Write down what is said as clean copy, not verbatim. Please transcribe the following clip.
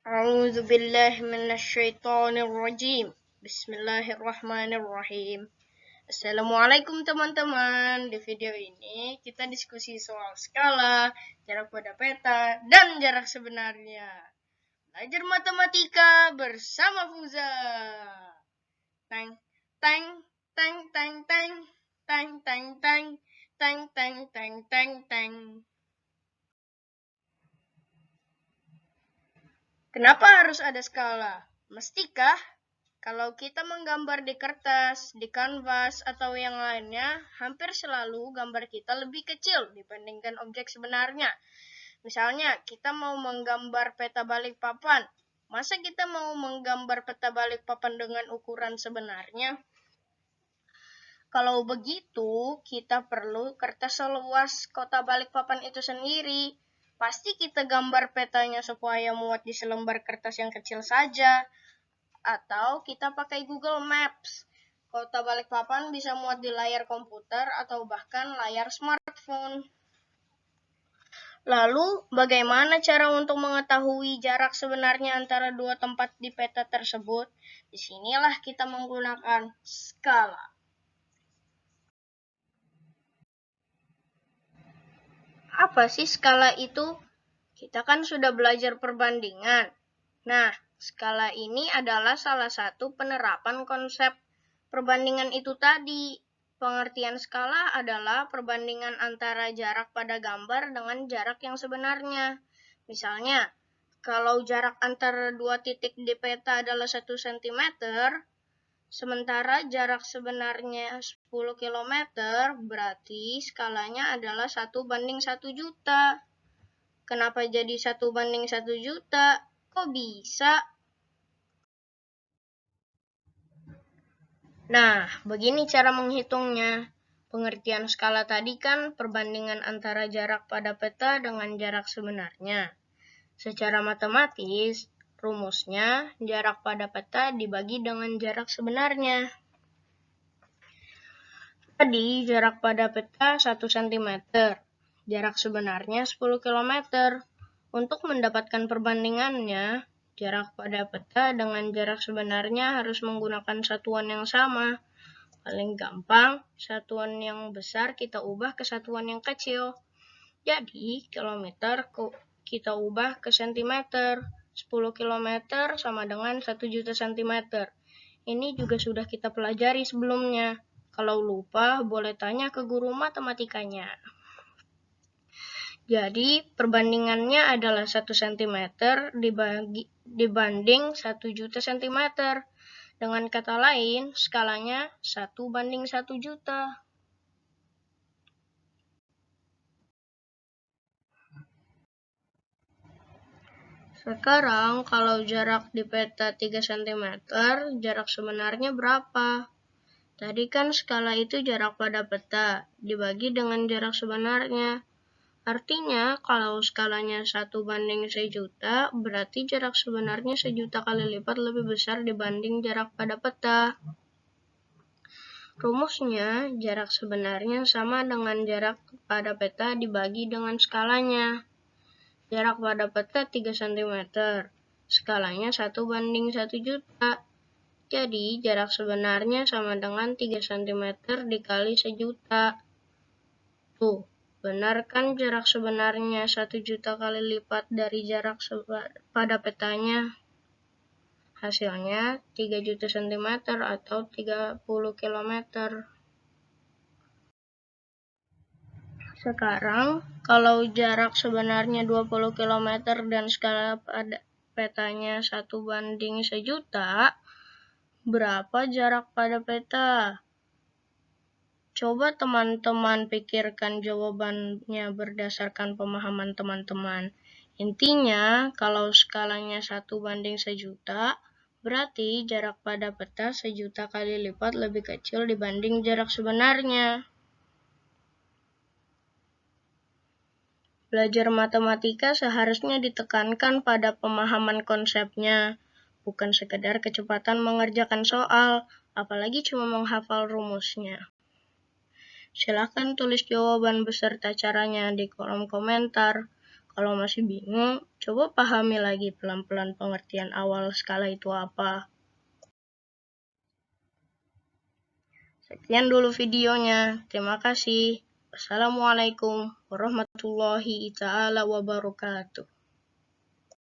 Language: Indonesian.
A'udzu billahi minasyaitonir rajim. Bismillahirrahmanirrahim. Assalamualaikum teman-teman. Di video ini kita diskusi soal skala, jarak pada peta, dan jarak sebenarnya. Belajar matematika bersama Fuza. Tang tang tang tang tang tang tang tang tang tang tang tang tang. Kenapa harus ada skala? Mestikah kalau kita menggambar di kertas, di kanvas, atau yang lainnya, hampir selalu gambar kita lebih kecil dibandingkan objek sebenarnya. Misalnya, kita mau menggambar peta Balikpapan. Masa kita mau menggambar peta Balikpapan dengan ukuran sebenarnya? Kalau begitu, kita perlu kertas seluas kota Balikpapan itu sendiri. Pasti kita gambar petanya supaya muat di selembar kertas yang kecil saja. Atau kita pakai Google Maps. Kota Balikpapan bisa muat di layar komputer atau bahkan layar smartphone. Lalu, bagaimana cara untuk mengetahui jarak sebenarnya antara dua tempat di peta tersebut? Disinilah kita menggunakan skala. Apa sih skala itu? Kita kan sudah belajar perbandingan. Nah, skala ini adalah salah satu penerapan konsep perbandingan itu tadi. Pengertian skala adalah perbandingan antara jarak pada gambar dengan jarak yang sebenarnya. Misalnya, kalau jarak antara dua titik di peta adalah 1 cm, sementara jarak sebenarnya 10 km, berarti skalanya adalah 1:1 juta. Kenapa jadi 1:1 juta? Kok bisa? Nah, begini cara menghitungnya. Pengertian skala tadi kan perbandingan antara jarak pada peta dengan jarak sebenarnya. Secara matematis, rumusnya jarak pada peta dibagi dengan jarak sebenarnya. Tadi jarak pada peta 1 cm, jarak sebenarnya 10 km. Untuk mendapatkan perbandingannya, jarak pada peta dengan jarak sebenarnya harus menggunakan satuan yang sama. Paling gampang, satuan yang besar kita ubah ke satuan yang kecil. Jadi, kilometer kita ubah ke sentimeter. 10 km sama dengan 1 juta sentimeter. Ini juga sudah kita pelajari sebelumnya. Kalau lupa, boleh tanya ke guru matematikanya. Jadi, perbandingannya adalah 1 cm dibanding 1 juta cm. Dengan kata lain, skalanya 1:1 juta. Sekarang, kalau jarak di peta 3 cm, jarak sebenarnya berapa? Tadi kan skala itu jarak pada peta, dibagi dengan jarak sebenarnya. Artinya, kalau skalanya 1:1.000.000, berarti jarak sebenarnya 1.000.000 kali lipat lebih besar dibanding jarak pada peta. Rumusnya, jarak sebenarnya sama dengan jarak pada peta dibagi dengan skalanya. Jarak pada peta 3 cm, skalanya 1:1 juta. Jadi, jarak sebenarnya sama dengan 3 cm dikali 1 juta. Tuh, benar kan jarak sebenarnya 1 juta kali lipat dari jarak pada petanya? Hasilnya 3 juta cm atau 30 km. Sekarang, kalau jarak sebenarnya 20 km dan skala pada petanya 1:1 juta, berapa jarak pada peta? Coba teman-teman pikirkan jawabannya berdasarkan pemahaman teman-teman. Intinya, kalau skalanya 1:1 juta, berarti jarak pada peta 1 juta kali lipat lebih kecil dibanding jarak sebenarnya. Belajar matematika seharusnya ditekankan pada pemahaman konsepnya, bukan sekedar kecepatan mengerjakan soal, apalagi cuma menghafal rumusnya. Silakan tulis jawaban beserta caranya di kolom komentar. Kalau masih bingung, coba pahami lagi pelan-pelan pengertian awal skala itu apa. Sekian dulu videonya. Terima kasih. Wassalamualaikum warahmatullahi wabarakatuh.